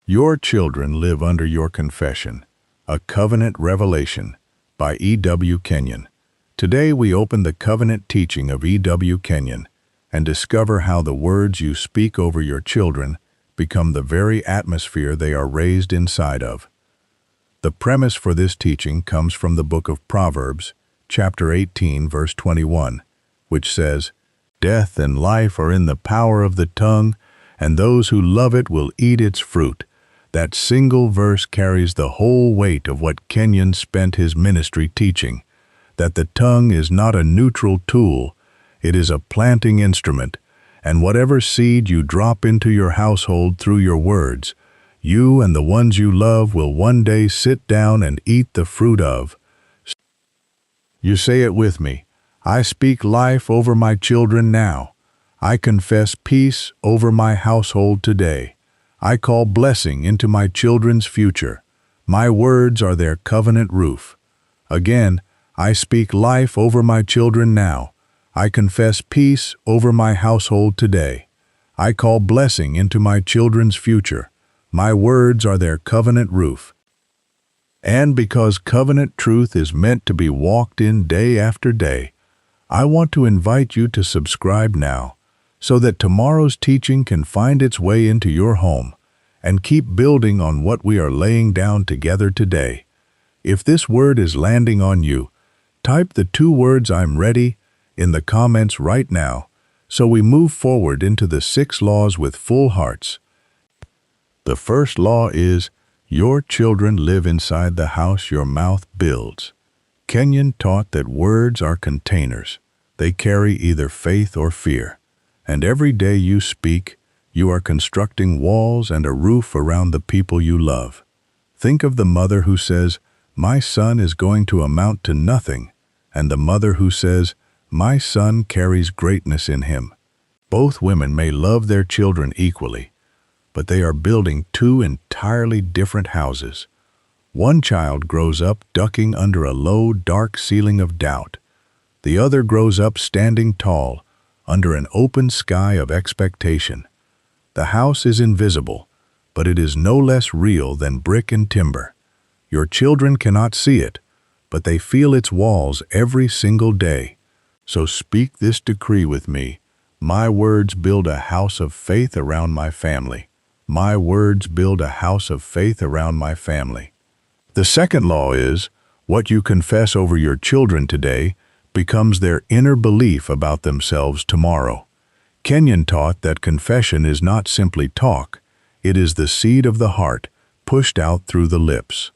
Your children live under your confession. A Covenant Revelation by E.W. Kenyon. Today we open the covenant teaching of E.W. Kenyon and discover how the words you speak over your children become the very atmosphere they are raised inside of. The premise for this teaching comes from the book of Proverbs, chapter 18, verse 21, which says, "Death and life are in the power of the tongue, and those who love it will eat its fruit." That single verse carries the whole weight of what Kenyon spent his ministry teaching, that the tongue is not a neutral tool, it is a planting instrument, and whatever seed you drop into your household through your words, you and the ones you love will one day sit down and eat the fruit of. You say it with me. I speak life over my children now. I confess peace over my household today. I call blessing into my children's future. My words are their covenant roof. Again, I speak life over my children now. I confess peace over my household today. I call blessing into my children's future. My words are their covenant roof. And because covenant truth is meant to be walked in day after day, I want to invite you to subscribe now, so that tomorrow's teaching can find its way into your home and keep building on what we are laying down together today. If this word is landing on you, type the 2 words "I'm ready" in the comments right now, so we move forward into the 6 laws with full hearts. The first law is, your children live inside the house your mouth builds. Kenyon taught that words are containers. They carry either faith or fear. And every day you speak, you are constructing walls and a roof around the people you love. Think of the mother who says, "My son is going to amount to nothing," and the mother who says, "My son carries greatness in him." Both women may love their children equally, but they are building 2 entirely different houses. One child grows up ducking under a low, dark ceiling of doubt. The other grows up standing tall, under an open sky of expectation. The house is invisible, but it is no less real than brick and timber. Your children cannot see it, but they feel its walls every single day. So speak this decree with me. My words build a house of faith around my family. My words build a house of faith around my family. The second law is, what you confess over your children today becomes their inner belief about themselves tomorrow. Kenyon taught that confession is not simply talk, it is the seed of the heart, pushed out through the lips.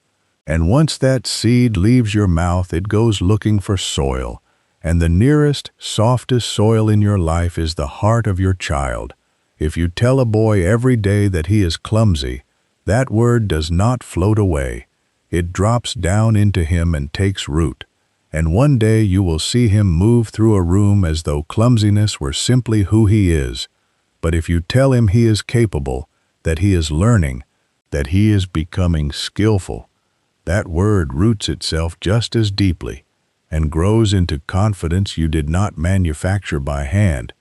And once that seed leaves your mouth, it goes looking for soil, and the nearest, softest soil in your life is the heart of your child. If you tell a boy every day that he is clumsy, that word does not float away. It drops down into him and takes root. And one day you will see him move through a room as though clumsiness were simply who he is. But if you tell him he is capable, that he is learning, that he is becoming skillful, that word roots itself just as deeply and grows into confidence you did not manufacture by hand.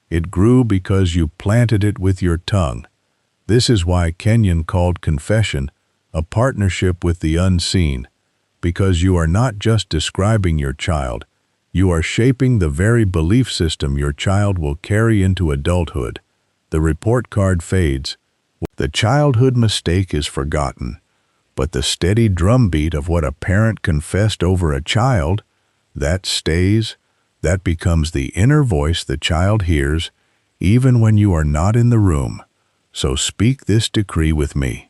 It grew because you planted it with your tongue. This is why Kenyon called confession a partnership with the unseen, because you are not just describing your child, you are shaping the very belief system your child will carry into adulthood. The report card fades. The childhood mistake is forgotten, but the steady drumbeat of what a parent confessed over a child, that stays. That becomes the inner voice the child hears, even when you are not in the room. So speak this decree with me.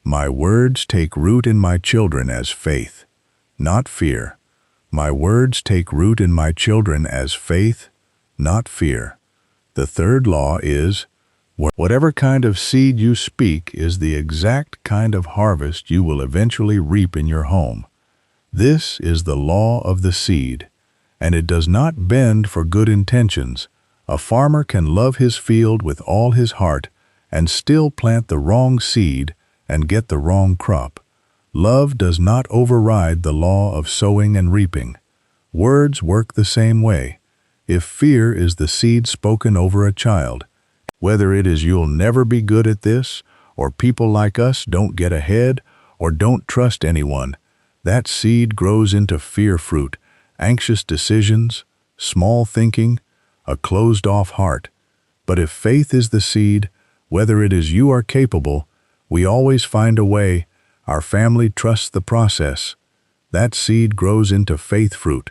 My words take root in my children as faith, not fear. My words take root in my children as faith, not fear. The third law is, whatever kind of seed you speak is the exact kind of harvest you will eventually reap in your home. This is the law of the seed, and it does not bend for good intentions. A farmer can love his field with all his heart and still plant the wrong seed and get the wrong crop. Love does not override the law of sowing and reaping. Words work the same way. If fear is the seed spoken over a child, whether it is "you'll never be good at this," or people like us don't get ahead, or don't trust anyone, that seed grows into fear fruit, anxious decisions, small thinking, a closed-off heart. But if faith is the seed, whether it is you are capable, we always find a way. Our family trusts the process. That seed grows into faith fruit,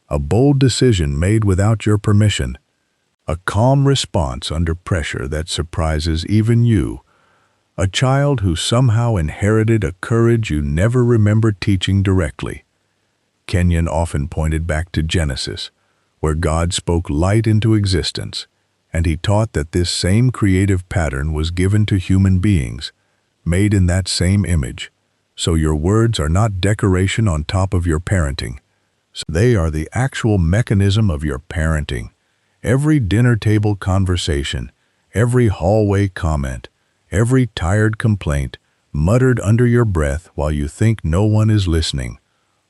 a bold decision made without your permission, a calm response under pressure that surprises even you, a child who somehow inherited a courage you never remembered teaching directly. Kenyon often pointed back to Genesis, where God spoke light into existence, and he taught that this same creative pattern was given to human beings, made in that same image. So your words are not decoration on top of your parenting. They are the actual mechanism of your parenting. Every dinner table conversation, every hallway comment, every tired complaint muttered under your breath while you think no one is listening,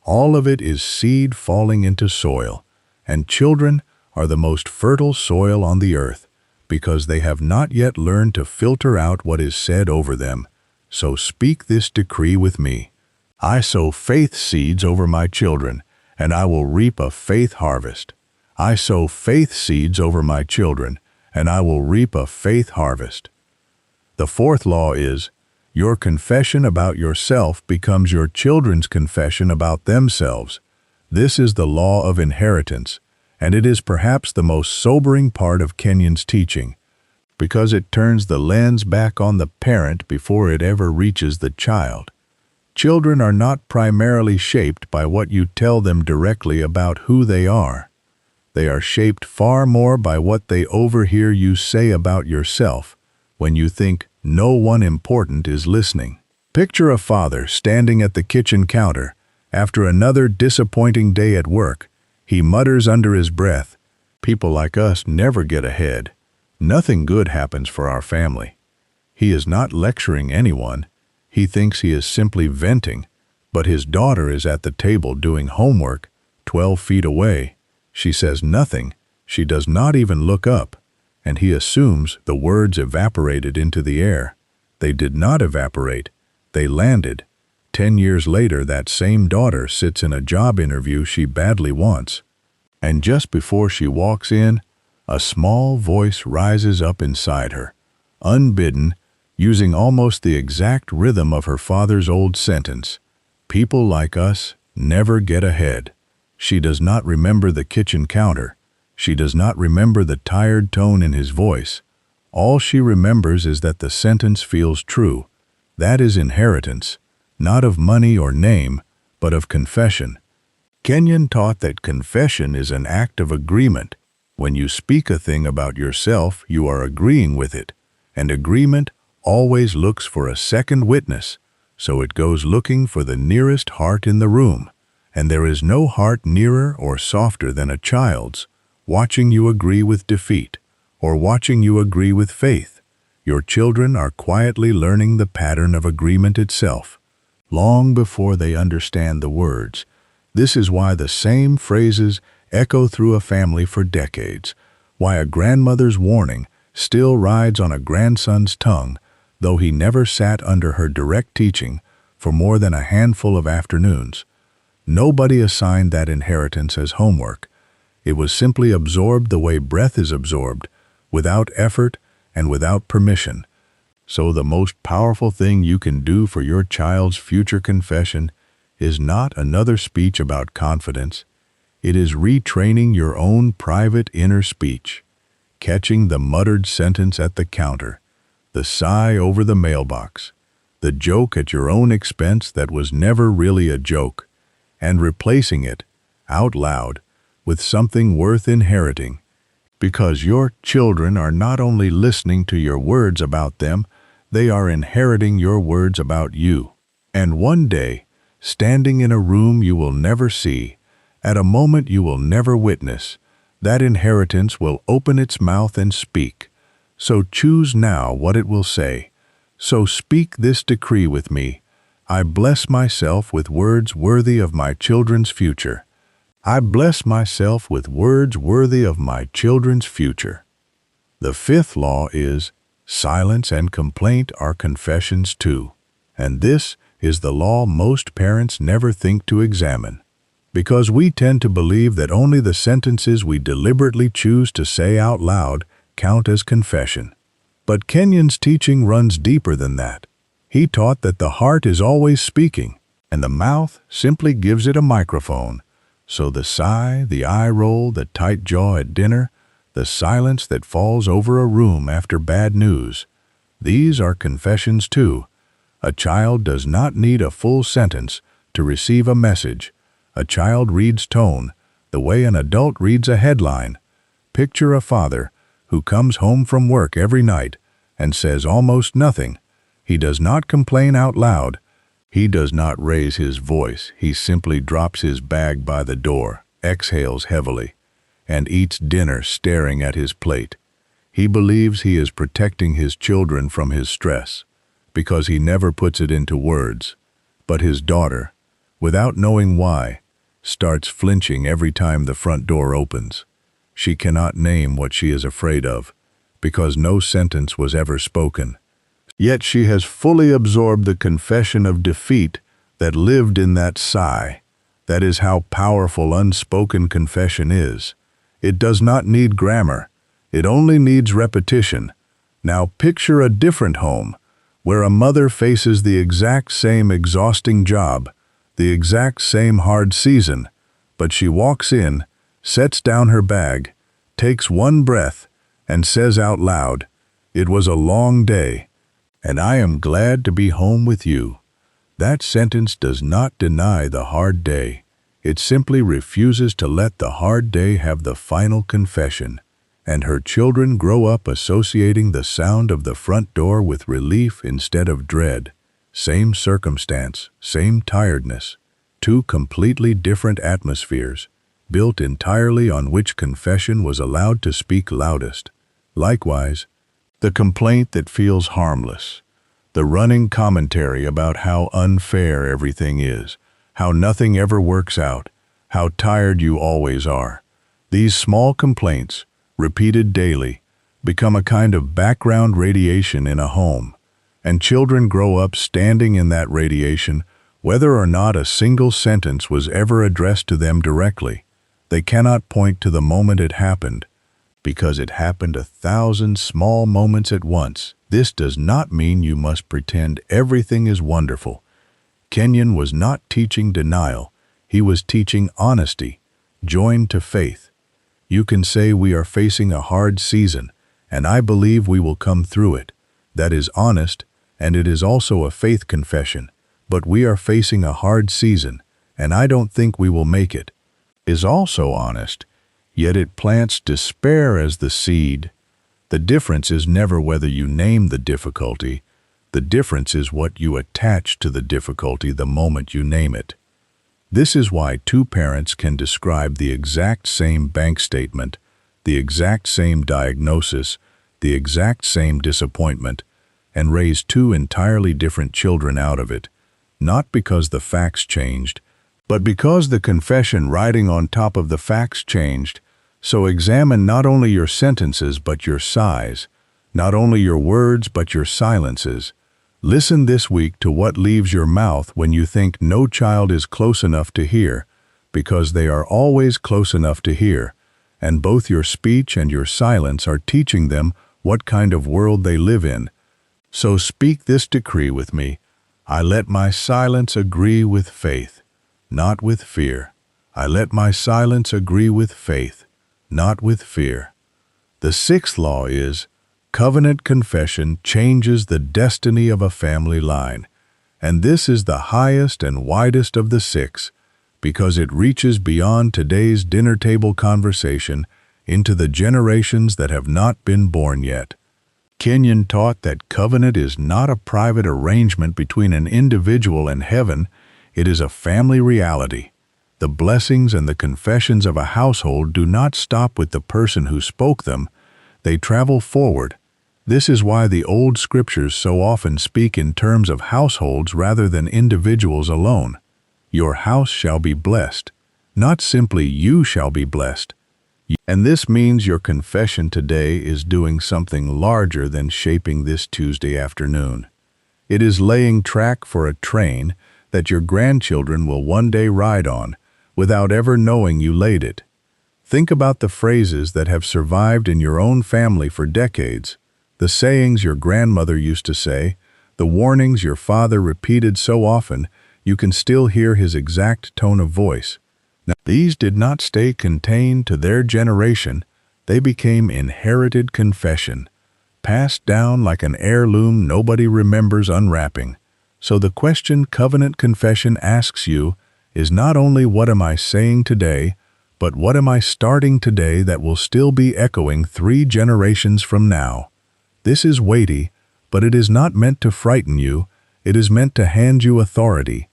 all of it is seed falling into soil. And children are the most fertile soil on the earth because they have not yet learned to filter out what is said over them. So speak this decree with me. I sow faith seeds over my children, and I will reap a faith harvest. I sow faith seeds over my children, and I will reap a faith harvest. The fourth law is, your confession about yourself becomes your children's confession about themselves. This is the law of inheritance, and it is perhaps the most sobering part of Kenyon's teaching, because it turns the lens back on the parent before it ever reaches the child. Children are not primarily shaped by what you tell them directly about who they are. They are shaped far more by what they overhear you say about yourself when you think no one important is listening. Picture a father standing at the kitchen counter. After another disappointing day at work, he mutters under his breath, "People like us never get ahead. Nothing good happens for our family." He is not lecturing anyone. He thinks he is simply venting, but his daughter is at the table doing homework, 12 feet away. She says nothing. She does not even look up, and he assumes the words evaporated into the air. They did not evaporate. They landed. 10 years later, that same daughter sits in a job interview she badly wants. And just before she walks in, a small voice rises up inside her, unbidden, using almost the exact rhythm of her father's old sentence. People like us never get ahead. She does not remember the kitchen counter. She does not remember the tired tone in his voice. All she remembers is that the sentence feels true. That is inheritance, not of money or name, but of confession. Kenyon taught that confession is an act of agreement. When you speak a thing about yourself, you are agreeing with it, and agreement always looks for a second witness, so it goes looking for the nearest heart in the room, and there is no heart nearer or softer than a child's, watching you agree with defeat, or watching you agree with faith. Your children are quietly learning the pattern of agreement itself, long before they understand the words. This is why the same phrases echo through a family for decades, why a grandmother's warning still rides on a grandson's tongue, though he never sat under her direct teaching for more than a handful of afternoons. Nobody assigned that inheritance as homework. It was simply absorbed the way breath is absorbed, without effort and without permission. So the most powerful thing you can do for your child's future confession is not another speech about confidence. It is retraining your own private inner speech, catching the muttered sentence at the counter, the sigh over the mailbox, the joke at your own expense that was never really a joke, and replacing it, out loud, with something worth inheriting. Because your children are not only listening to your words about them, they are inheriting your words about you. And one day, standing in a room you will never see, at a moment you will never witness, that inheritance will open its mouth and speak. So choose now what it will say. So speak this decree with me. I bless myself with words worthy of my children's future. I bless myself with words worthy of my children's future. The fifth law is, Silence and complaint are confessions too. And this is the law most parents never think to examine, because we tend to believe that only the sentences we deliberately choose to say out loud count as confession. But Kenyon's teaching runs deeper than that. He taught that the heart is always speaking, and the mouth simply gives it a microphone. So the sigh, the eye roll, the tight jaw at dinner, the silence that falls over a room after bad news, these are confessions too. A child does not need a full sentence to receive a message. A child reads tone, the way an adult reads a headline. Picture a father who comes home from work every night and says almost nothing. He does not complain out loud. He does not raise his voice. He simply drops his bag by the door, exhales heavily, and eats dinner staring at his plate. He believes he is protecting his children from his stress, because he never puts it into words. But his daughter, without knowing why, starts flinching every time the front door opens. She cannot name what she is afraid of, because no sentence was ever spoken. Yet she has fully absorbed the confession of defeat that lived in that sigh. That is how powerful unspoken confession is. It does not need grammar. It only needs repetition. Now picture a different home, where a mother faces the exact same exhausting job, the exact same hard season, but she walks in, sets down her bag, takes one breath, and says out loud, "It was a long day, and I am glad to be home with you." That sentence does not deny the hard day. It simply refuses to let the hard day have the final confession, and her children grow up associating the sound of the front door with relief instead of dread. Same circumstance, same tiredness, two completely different atmospheres, built entirely on which confession was allowed to speak loudest. Likewise, the complaint that feels harmless, the running commentary about how unfair everything is, how nothing ever works out, how tired you always are. These small complaints, repeated daily, become a kind of background radiation in a home, and children grow up standing in that radiation whether or not a single sentence was ever addressed to them directly. They cannot point to the moment it happened, because it happened 1,000 small moments at once. This does not mean you must pretend everything is wonderful. Kenyon was not teaching denial. He was teaching honesty, joined to faith. You can say we are facing a hard season, and I believe we will come through it. That is honest, and it is also a faith confession. But we are facing a hard season, and I don't think we will make it. Is also honest, yet it plants despair as the seed. The difference is never whether you name the difficulty. The difference is what you attach to the difficulty the moment you name it. This is why two parents can describe the exact same bank statement, the exact same diagnosis, the exact same disappointment, and raise two entirely different children out of it, not because the facts changed, but because the confession riding on top of the facts changed. So examine not only your sentences but your sighs, not only your words but your silences. Listen this week to what leaves your mouth when you think no child is close enough to hear, because they are always close enough to hear, and both your speech and your silence are teaching them what kind of world they live in. So speak this decree with me: I let my silence agree with faith, not with fear. I let my silence agree with faith, not with fear. The sixth law is, covenant confession changes the destiny of a family line, and this is the highest and widest of the six, because it reaches beyond today's dinner table conversation into the generations that have not been born yet. Kenyon taught that covenant is not a private arrangement between an individual and heaven, it is a family reality. The blessings and the confessions of a household do not stop with the person who spoke them, they travel forward. This is why the old scriptures so often speak in terms of households rather than individuals alone. Your house shall be blessed. Not simply you shall be blessed. And this means your confession today is doing something larger than shaping this Tuesday afternoon. It is laying track for a train that your grandchildren will one day ride on without ever knowing you laid it. Think about the phrases that have survived in your own family for decades, the sayings your grandmother used to say, the warnings your father repeated so often you can still hear his exact tone of voice. Now, these did not stay contained to their generation. They became inherited confession, passed down like an heirloom nobody remembers unwrapping. So the question covenant confession asks you is not only what am I saying today, but what am I starting today that will still be echoing 3 generations from now? This is weighty, but it is not meant to frighten you. It is meant to hand you authority.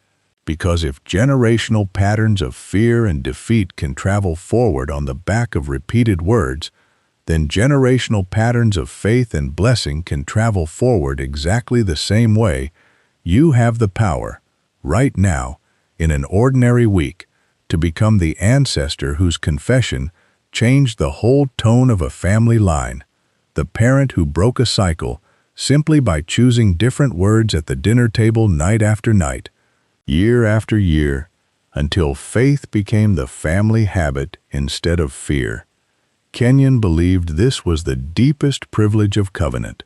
Because if generational patterns of fear and defeat can travel forward on the back of repeated words, then generational patterns of faith and blessing can travel forward exactly the same way. You have the power, right now, in an ordinary week, to become the ancestor whose confession changed the whole tone of a family line, the parent who broke a cycle simply by choosing different words at the dinner table night after night, year after year, until faith became the family habit instead of fear. Kenyon believed this was the deepest privilege of covenant,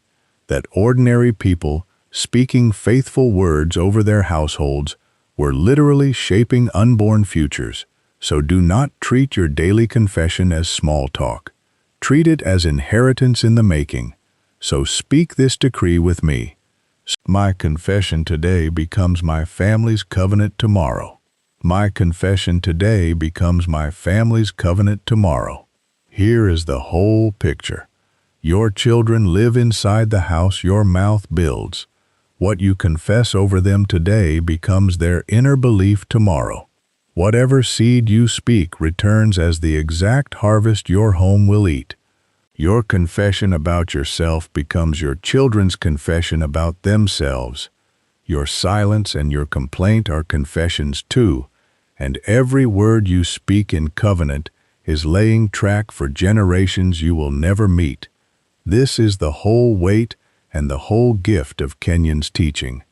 that ordinary people, speaking faithful words over their households, were literally shaping unborn futures. So do not treat your daily confession as small talk. Treat it as inheritance in the making. So speak this decree with me. My confession today becomes my family's covenant tomorrow. My confession today becomes my family's covenant tomorrow. Here is the whole picture. Your children live inside the house your mouth builds. What you confess over them today becomes their inner belief tomorrow. Whatever seed you speak returns as the exact harvest your home will eat. Your confession about yourself becomes your children's confession about themselves. Your silence and your complaint are confessions too, and every word you speak in covenant is laying track for generations you will never meet. This is the whole weight and the whole gift of Kenyon's teaching,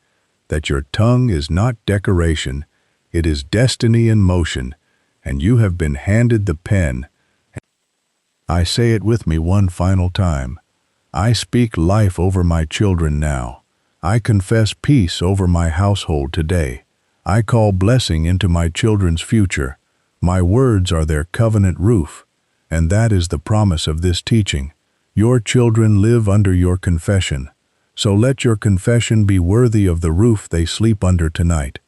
that your tongue is not decoration, it is destiny in motion, and you have been handed the pen. I say it with me one final time. I speak life over my children now. I confess peace over my household today. I call blessing into my children's future. My words are their covenant roof, and that is the promise of this teaching. Your children live under your confession, so let your confession be worthy of the roof they sleep under tonight.